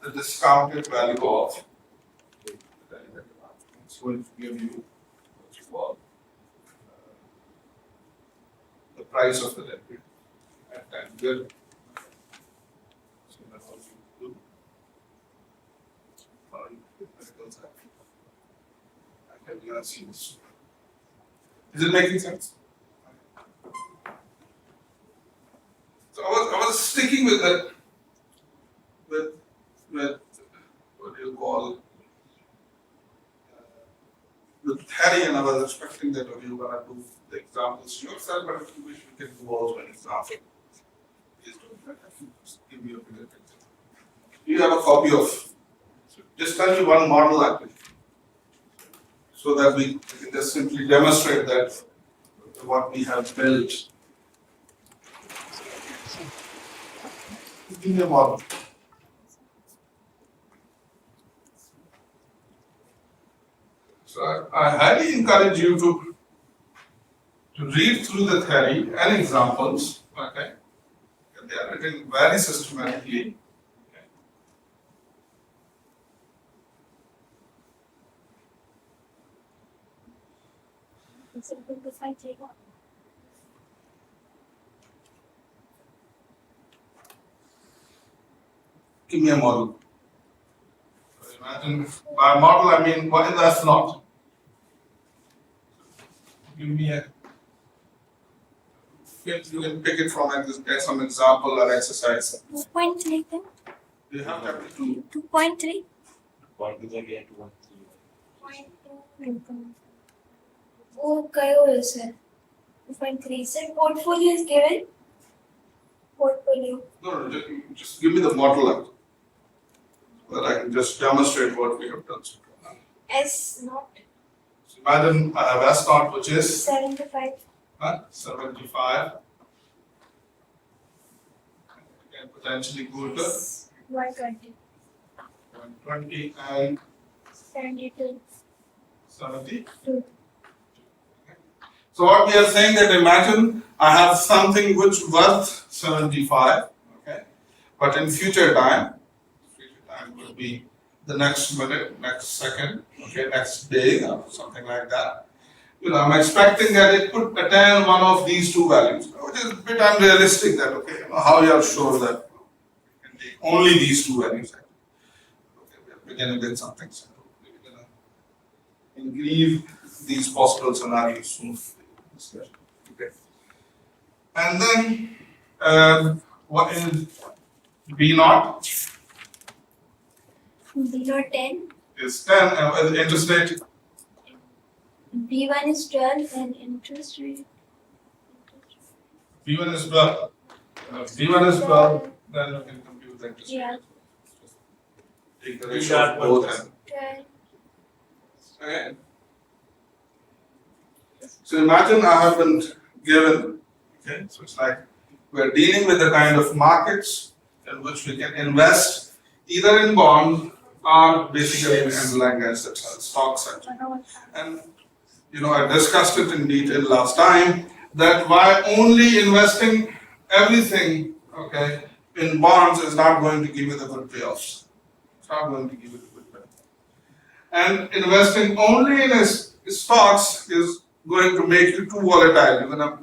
the discounted value of it's going to give you what you call the price of the derivative at time zero. So that's what you do. I can see this. Is it making sense? So I was sticking with that, with what do you call the theory, and I was expecting that you were going to do the examples yourself, but if you wish, we can do also an example. Please don't let me just give you a bigger picture. You have a copy of, just tell me one model actually, so that we can just simply demonstrate that what we have built. Give me a model. So I highly encourage you to read through the theory and examples. Okay, they are written very systematically. Okay. Give me a model. So imagine by model I mean what is F naught? Give me a. You can pick it from some example or exercise. 2.3 then? You have to have 2. 2.3? 2.2. Oh, kayo is it? 2.3. Sir, portfolio is given? Portfolio. No, just give me the model so that I can just demonstrate what we have done so far. S not So imagine I have S naught, which is 75. 75. Can potentially go to 120. 120 and 72. 72. So what we are saying that imagine I have something which worth 75, okay, but in future time will be the next minute, next second, okay, next day or something like that. You know, I'm expecting that it could attain one of these two values, which is a bit unrealistic. That okay, you know, how you are sure that it can take only these two values? Okay, we are beginning with something simple. We're gonna increase these possible scenarios soon. Okay, and then what is B naught? B not 10. Is 10 interest rate. B1 is 12 and interest rate. B1 is 12. B1 is 12, then you can compute the interest Yeah. rate. Take the ratio of both and 12. okay. So imagine I have been given, okay, so it's like we're dealing with the kind of markets in which we can invest either in bond or basically in underlying assets, stocks. And you know, I discussed it in detail last time that why only investing everything, okay, in bonds is not going to give you the good payoffs. It's not going to give you the good payoffs. And investing only in stocks is going to make you too volatile. You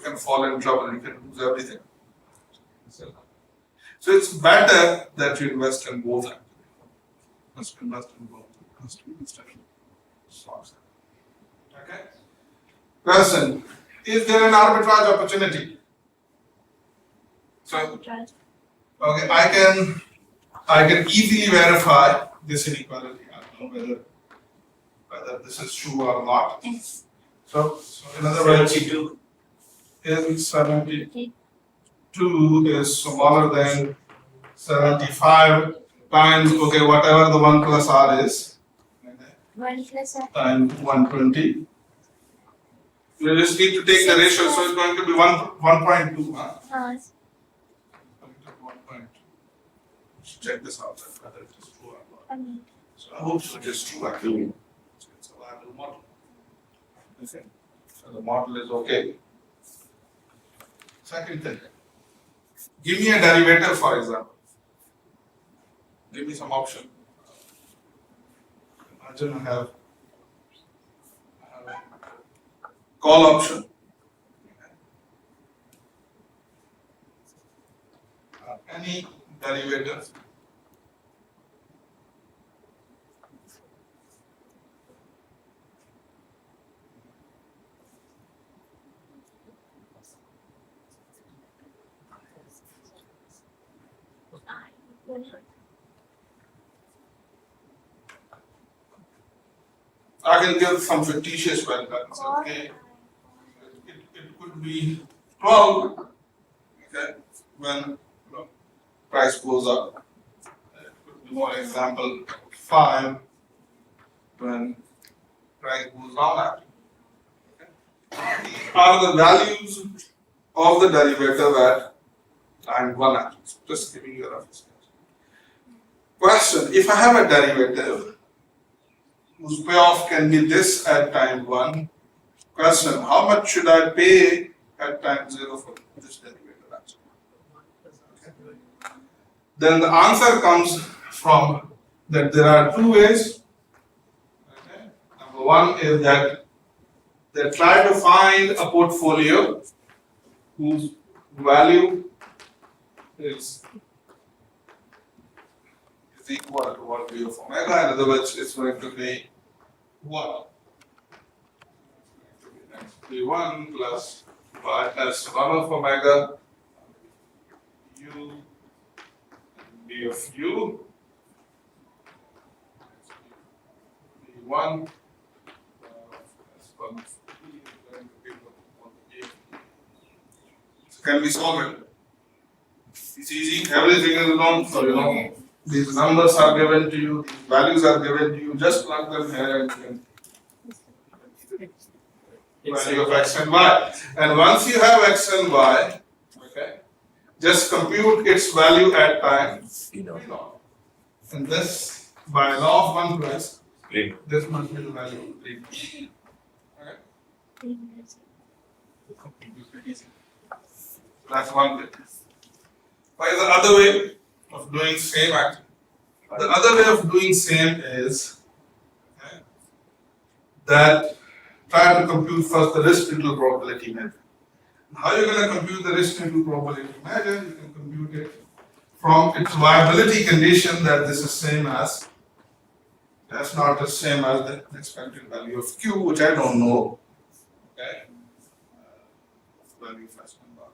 can fall in trouble. You can lose everything. So it's better that you invest in both. Must invest in both. Must invest in stocks. Okay. Question: is there an arbitrage opportunity? So, okay, I can easily verify this inequality. I don't know whether this is true or not. Yes. So in other words, 72 is smaller than 75 times, okay, whatever the 1 plus r is, 1 plus r. times 120. You just need to take the ratio, so it's going to be 1.2. Huh? 1.2. Check this out, whether it is true or not. So I hope it is true actually. It's a viable model. Okay. So the model is okay. Second thing, give me a derivative, for example. Give me some option. Imagine I have a call option. Any derivative. I can give some fictitious value. That's okay. It could be 12. Okay, when price goes up. It could be, for example, 5 when price goes down. Okay. These are the values of the derivative at time 1. Just giving you a reference. Question: if I have a derivative whose payoff can be this at time 1, question: how much should I pay at time 0 for this derivative? Then the answer comes from that there are two ways. Okay. Number one is that they try to find a portfolio whose value is equal to what V of omega. In other words, it's going to be what? V1 plus y plus 1 of omega u B of u V1 can be solved. It's easy, everything is known, so you know these numbers are given to you, these values are given to you, just plug them here and value of x and y. And once you have x and y, okay, just compute its value at time v naught. And this by law of 1 plus this must be the value of 3. Okay. That's one bit. What is the other way of doing same action? The other way of doing same is that try to compute first the risk neutral probability measure. How you're going to compute the risk neutral probability measure? You can compute it from its viability condition that this is same as, that's not the same as the expected value of Q, which I don't know. Okay. Value of S1 bar.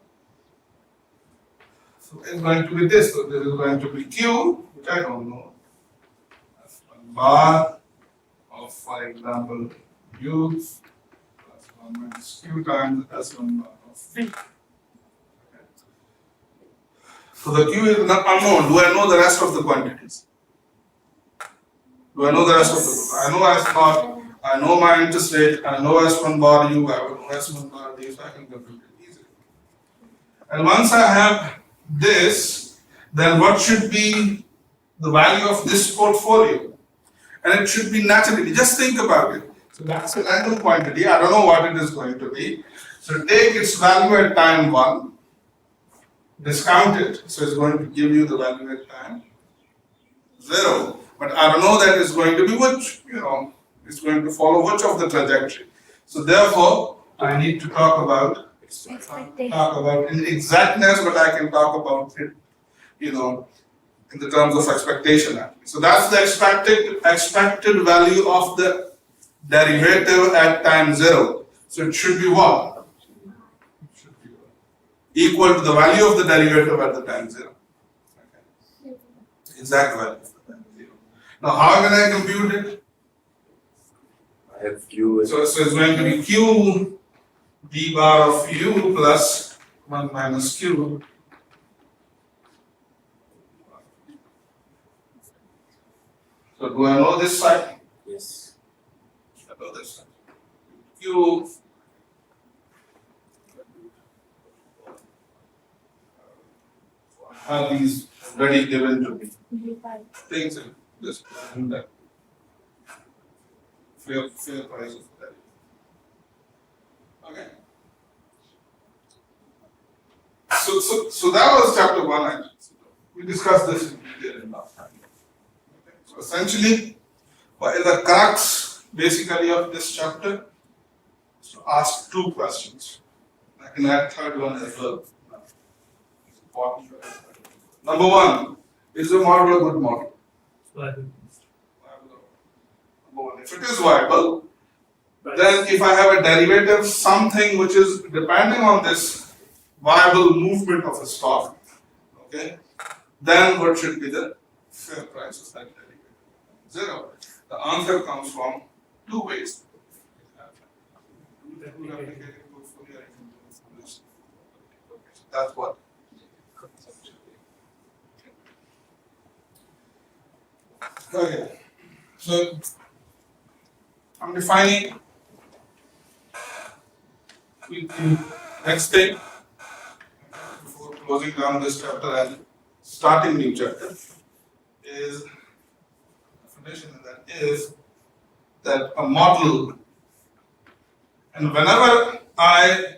So it's going to be this. So this is going to be Q, which I don't know. S1 bar of, for example, U plus 1 minus Q times S1 bar of V. Okay. So the Q is not unknown. Do I know the rest of the quantities? Do I know the rest of the? I know S0, I know my interest rate, I know S1 bar U, I know S1 bar D, so I can compute it easily. And once I have this, then what should be the value of this portfolio? And it should be naturally, just think about it. So that's a random quantity, I don't know what it is going to be. So take its value at time 1, discount it, so it's going to give you the value at time 0. But I don't know that it's going to be which, it's going to follow which of the trajectory. So therefore, I need to talk about in exactness, but I can talk about it, in the terms of expectation. So that's the expected value of the derivative at time 0. So it should be what? It should be equal to the value of the derivative at the time 0. Okay. Exact value of the time 0. Now how can I compute it? I have Q. So it's going to be Q d bar of u plus 1 minus Q. So do I know this side? Yes. I know this side. Q have these already given to me. Things in this and that. Fair price of that. Okay. So that was chapter 1. We discussed this in detail in last time. So essentially, what is the crux basically of this chapter? Is to ask two questions. I can add third one as well. It's important. Number one, is the model a good model? Viable. Number one, if it is viable, then if I have a derivative, something which is depending on this viable movement of a stock, okay, then what should be the fair price of that derivative? Zero. The answer comes from two ways. That's what. Okay. So I'm defining the next thing before closing down this chapter and starting new chapter is definition, and that is that a model, and whenever I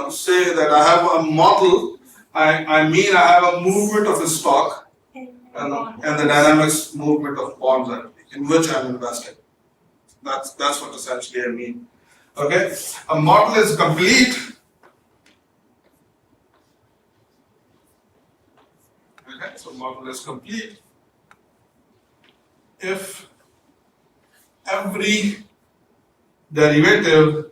say that I have a model, I mean I have a movement of a stock and the dynamics movement of bonds in which I'm investing. That's what essentially I mean. Okay, a model is complete. Okay, so model is complete if every derivative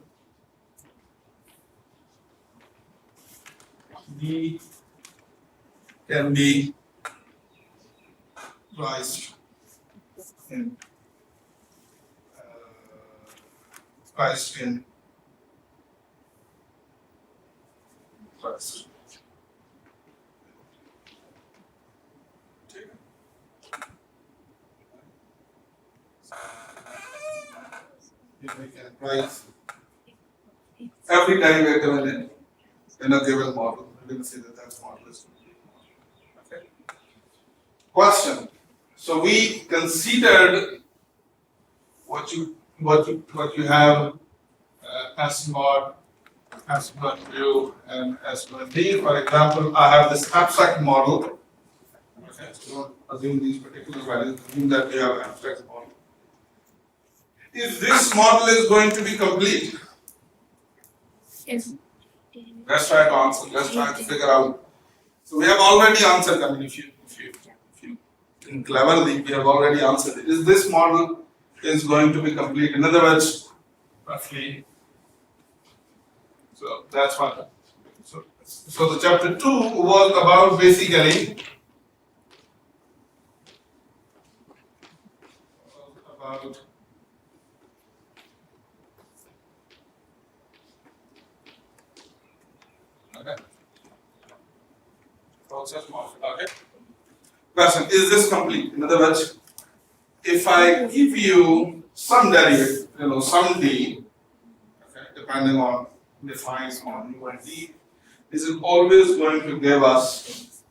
D can be priced in priced. If we can price every derivative in a given model, we're going to say that that's model is complete. Okay. Question. So we considered what you have S mod, S mod view, and S mod D. For example, I have this abstract model. Okay, so don't assume these particular values, assume that we have abstract model. If this model is going to be complete, Yes. let's try to answer, let's try to figure out. So we have already answered, I mean, if you think cleverly, we have already answered it. Is this model is going to be complete? In other words, roughly. So that's one. So the chapter 2 was about basically about okay. Process model. Okay. Question, is this complete? In other words, if I give you some derivative, some D, okay, depending on defines on U and D, this is always going to give us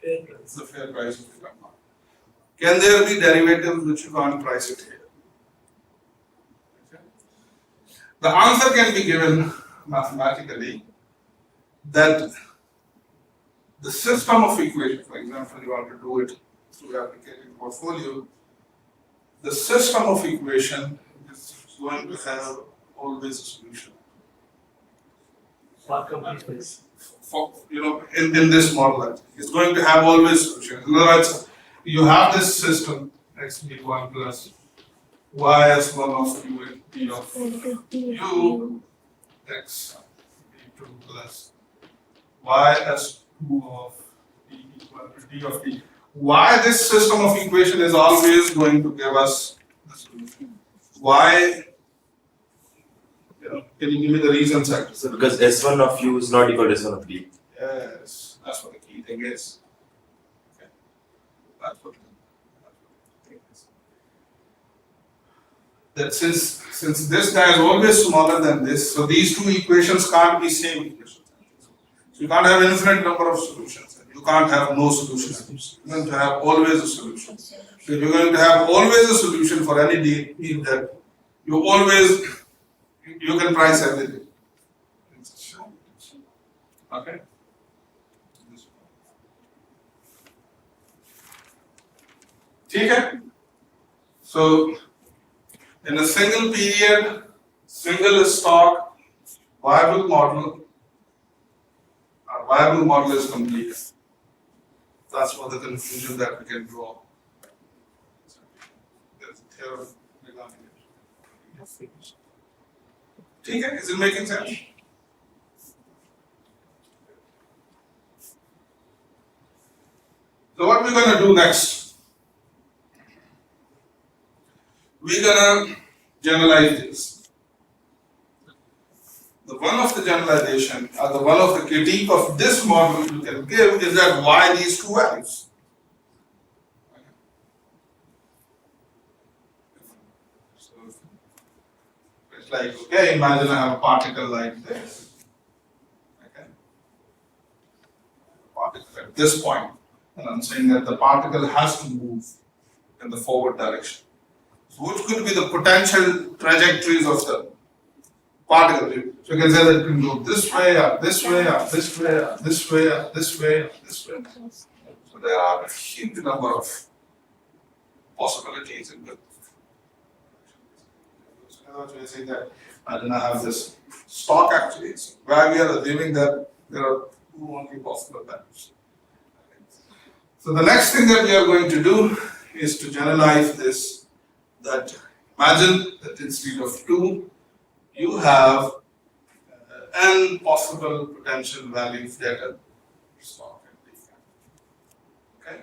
the fair price of the compound. Can there be derivatives which you can't price it here? Okay. The answer can be given mathematically that the system of equations, for example, you want to do it through replicating portfolio, the system of equation is going to have always a solution. For completeness. For, in this model, it's going to have always solution. In other words, you have this system x b1 plus y as one of u and d of u x b2 plus y as 2 of d equal to d of d. Why this system of equation is always going to give us the solution? Why? Can you give me the reasons? So because S1 of U is not equal to S1 of D. Yes, that's what the key thing is. Okay. That's what the thing is. That since this guy is always smaller than this, so these two equations can't be same equations. So you can't have infinite number of solutions. You can't have no solutions. You're going to have always a solution. So if you're going to have always a solution for any deal that you can price everything. Okay. Okay? So, in a single period, single stock, viable model, our viable model is complete. That's what the conclusion that we can draw. There's a theorem regarding it. Okay, is it making sense? So what we're gonna do next? We're gonna generalize this. The one of the generalization or the one of the critique of this model you can give is that why these two values? So it's like, okay, imagine I have a particle like this. Okay. Particle at this point, and I'm saying that the particle has to move in the forward direction. So which could be the potential trajectories of the particle? So you can say that it can go this way, up this way, up this way, up this way, up this way, up this way. So there are a huge number of possibilities in the. So we say that I do not have this stock actually, so where we are assuming that there are two only possible values. So the next thing that we are going to do is to generalize this, that imagine that instead of 2, you have n possible potential values that are stock and okay?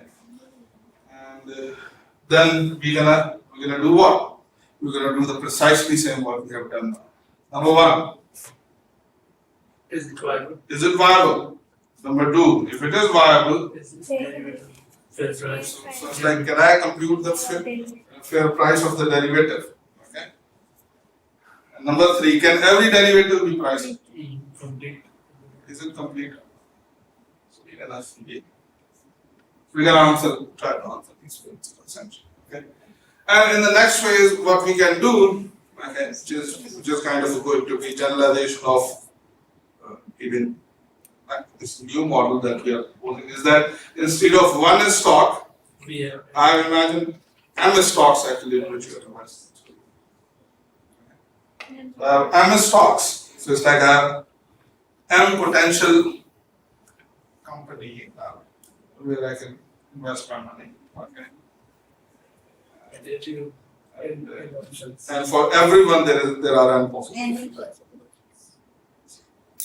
And then we're gonna do what? We're gonna do the precisely same what we have done now. Number 1. Is it viable? Is it viable? Number 2, if it is viable, Is it fair price? so it's like, can I compute the fair price of the derivative? Okay. And number 3, can every derivative be priced? Complete. Is it complete? So we can ask we can answer, try to answer these questions. Okay. And in the next phase, what we can do, okay, just kind of going to be generalization of even this new model that we are proposing is that instead of 1 stock, Yeah. I imagine m stocks actually which you are m stocks. So it's like a m potential company where I can invest my money. Okay. And for everyone there are n possibilities.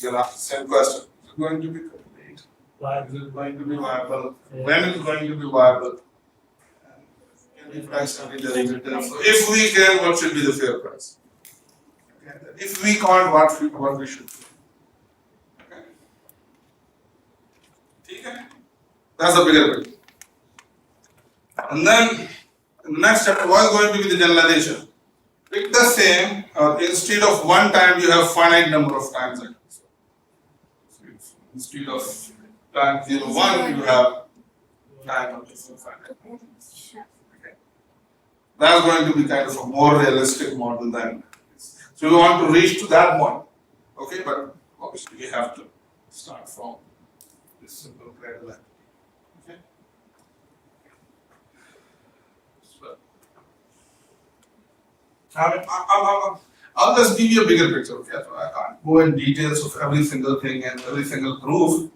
You'll ask the same question. Is it going to be complete? Is it going to be viable? When is it going to be viable? Can we price every derivative? So if we can, what should be the fair price? Okay. If we can't, what we should do? Okay. Okay. That's a bigger picture. And then in the next chapter, what is going to be the generalization? Pick the same, instead of 1 time, you have finite number of times. So instead of time 0, 1, you have time up to finite. Okay. That's going to be kind of a more realistic model than this. So we want to reach to that point. Okay, but obviously we have to start from this simple parallel. Okay. I'll just give you a bigger picture, okay? So I can't go in details of every single thing and every single proof,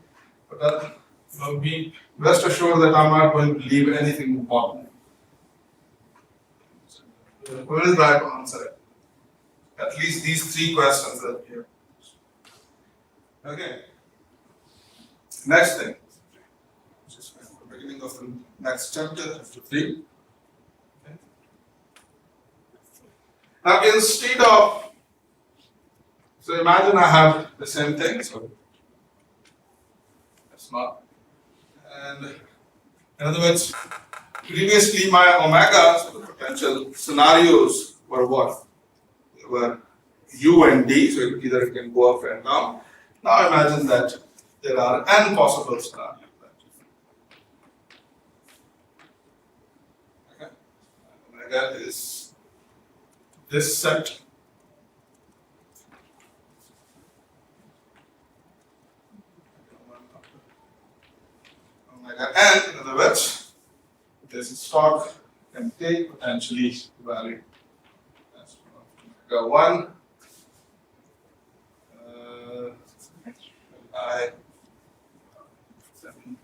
but be rest assured that I'm not going to leave anything important. We will try to answer it. At least these 3 questions that we have. Okay. Next thing, which is the beginning of the next chapter, chapter 3. Now instead of, so imagine I have the same thing, so that's not, and in other words, previously my omega, so the potential scenarios were what? They were u and d, so either it can go up and down. Now imagine that there are n possible scenarios. Okay, omega is this set omega n, in other words, this is stock can take potentially valid as omega 1 I 7.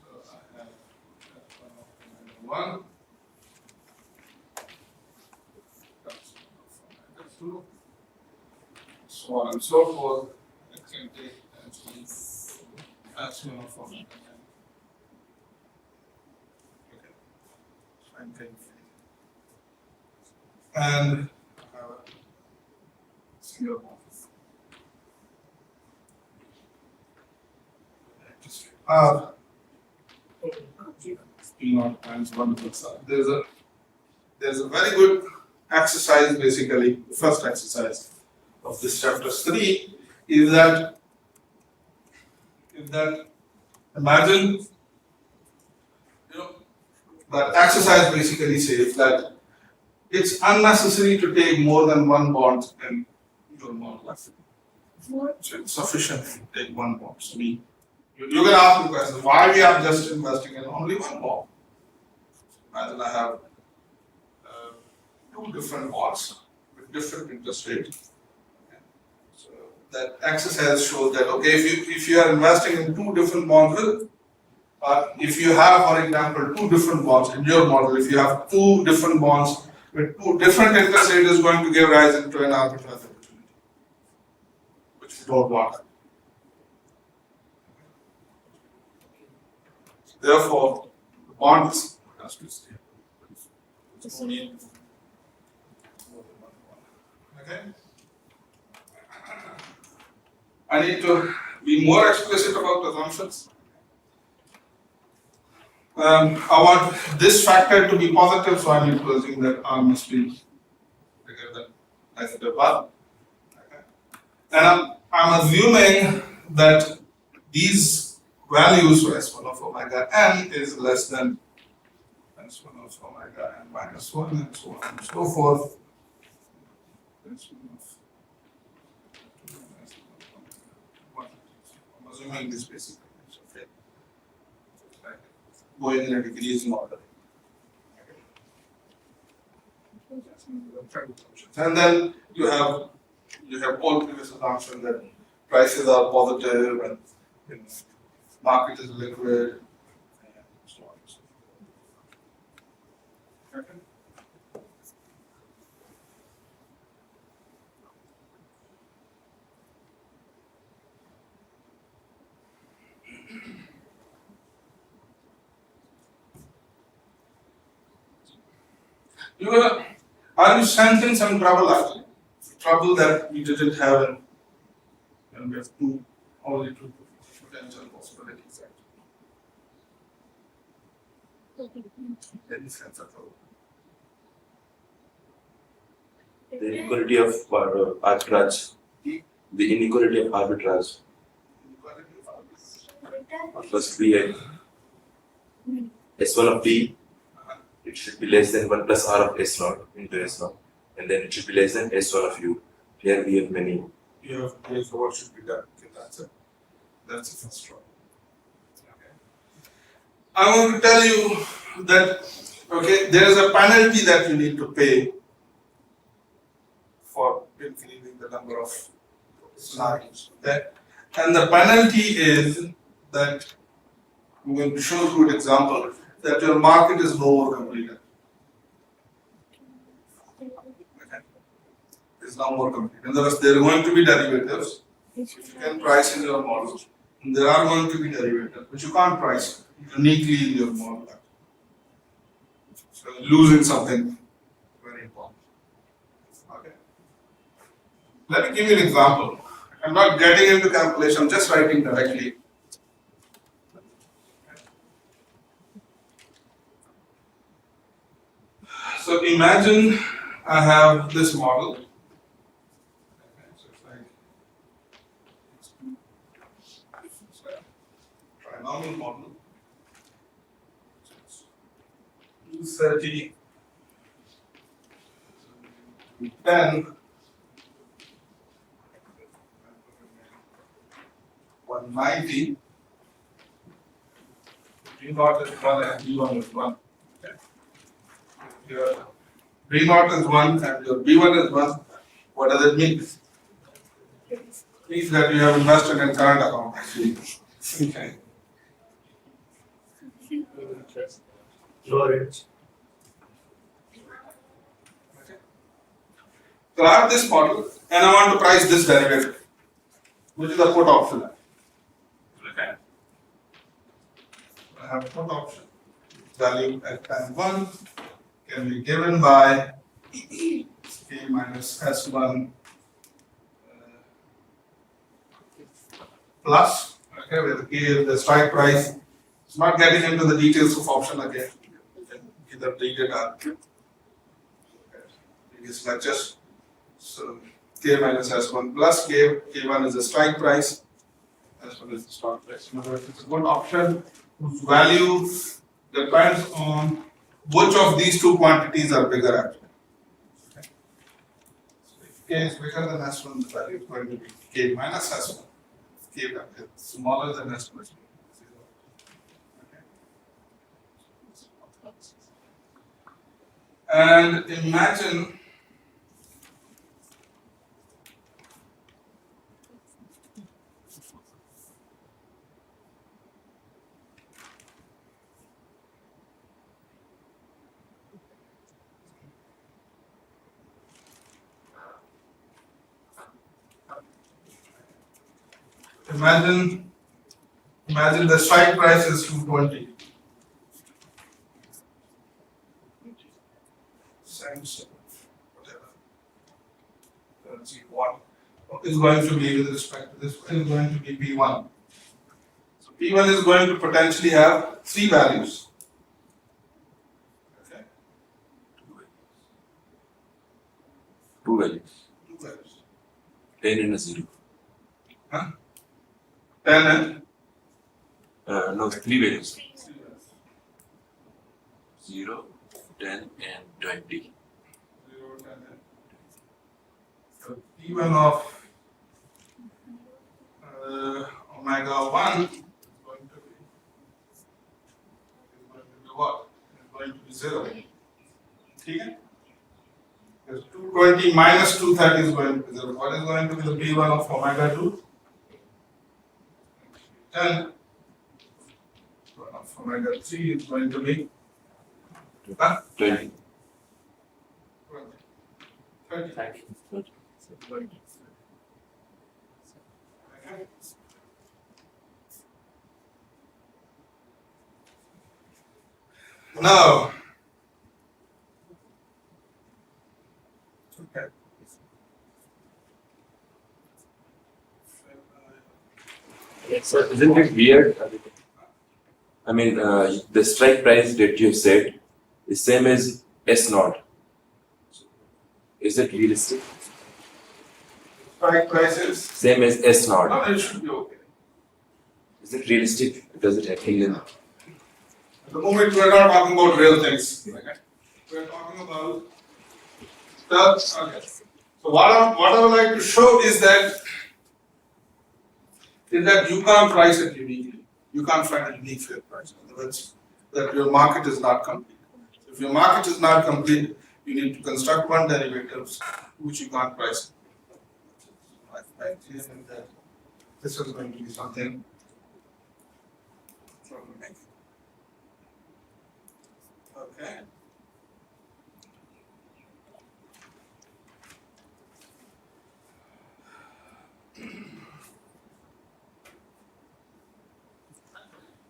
So I have one, two, so on and so forth. I can take actually maximum of omega n. Okay, fine thing. And I have a single bond. P naught times 1 plus r. There's a very good exercise, basically, the first exercise of this chapter 3 is that imagine, that exercise basically says that it's unnecessary to take more than one bond in your model. So it's sufficient to take one bond. So you can ask the question, why we are just investing in only one bond? Imagine I have two different bonds with different interest rates. Okay. So that exercise shows that, okay, if you are investing in two different bonds with, if you have, for example, two different bonds in your model, if you have two different bonds with two different interest rates, is going to give rise into an arbitrage opportunity, which we don't want. Therefore, the bond has to stay. It's only more than one bond. Okay? I need to be more explicit about assumptions. I want this factor to be positive, so I need to assume that R must be bigger than negative 1. Okay. And I'm assuming that these values for S1 of omega n is less than S1 of omega n minus 1 and so on and so forth. I'm assuming this basically. Okay. Going in a decreasing order. And then you have all previous assumptions that prices are positive and market is liquid and so on and so forth. Okay. Are you sensing some trouble actually? Trouble that we didn't have when we have only two potential possibilities actually. Any sense of trouble? The inequality of arbitrage. The inequality of arbitrage. First B, S1 of B, it should be less than 1 plus R of S0 into S0, and then it should be less than S1 of U. Here we have many. You have to so what should be done? Okay, that's it. That's the first one. Okay. I want to tell you that there is a penalty that you need to pay for increasing the number of scenarios. Okay? And the penalty is that I'm going to show you an example that your market is no more completed. Okay. It's now more complete. In other words, there are going to be derivatives which you can price in your model. And there are going to be derivatives which you can't price uniquely in your model. So losing something very important. Okay. Let me give you an example. I'm not getting into calculation, I'm just writing directly. So imagine I have this model. Okay, so it's like trinomial model. 230, 10, 1 90. B naught is 1 and B1 is 1. Okay. Your B naught is 1 and your B1 is 1. What does it mean? It means that you have invested in current account actually. Okay. Lower range. So I have this model and I want to price this derivative, which is the put option. Okay. I have put option. Value at time 1 can be given by K minus S1 plus, okay, where K is the strike price. It's not getting into the details of option again. You can either read it or previous lectures. So K minus S1 plus K1 is the strike price, S1 is the stock price. In other words, it's a good option whose value depends on which of these two quantities are bigger actually. Okay. So if K is bigger than S1, the value is going to be K minus S1. K is smaller than S1. Okay. And imagine Imagine the strike price is 220. Cents, whatever. Currency what is going to be with respect to this is going to be P1. So P1 is going to potentially have 3 values. Okay. Two values. 2 values. 10 and a 0. Huh? 10 and No, 3 values. 0, 10 and 20. 0, 10 and so P1 of omega 1 is going to be what? It's going to be 0. Okay? Because 220 minus 230 is going to be 0. What is going to be the P1 of omega 2? 10. P1 of omega 3 is going to be 20. 30. Now, okay. So isn't it weird? I mean, the strike price that you said is same as S naught. Is it realistic? Strike prices. Same as S naught. No, it should be okay. Is it realistic? Does it happen in? At the moment, we are not talking about real things. Okay? We are talking about stuff. Okay. So what I would like to show is that you can't price it uniquely. You can't find a unique fair price. In other words, that your market is not complete. If your market is not complete, you need to construct one derivatives which you can't price. I think that this is going to be something. Okay.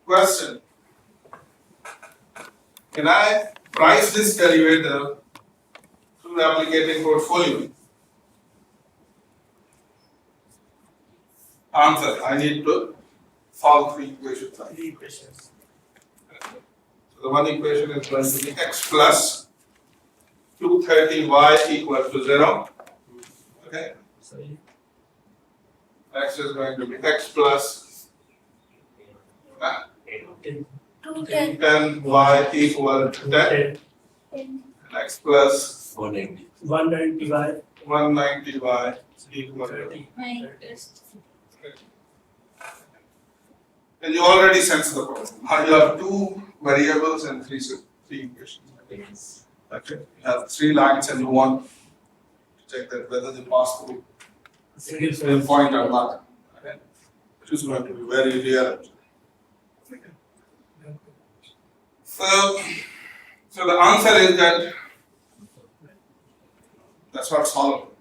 Question. Can I price this derivative through replicating portfolio? Answer. I need to solve 3 equations. Three equations. So the one equation is going to be x plus 230y equal to 0. Okay. Sorry. X is going to be x plus 10. 10y equal to 10. 10. And x plus 190. 190y 190y equal to 30. 9. And you already sense the problem. You have two variables and three equations. Okay. You have 3 lines and you want to check that whether they pass through Single the source. point or not. Okay. Which is going to be very rare. Okay. So the answer is that that's not solvable.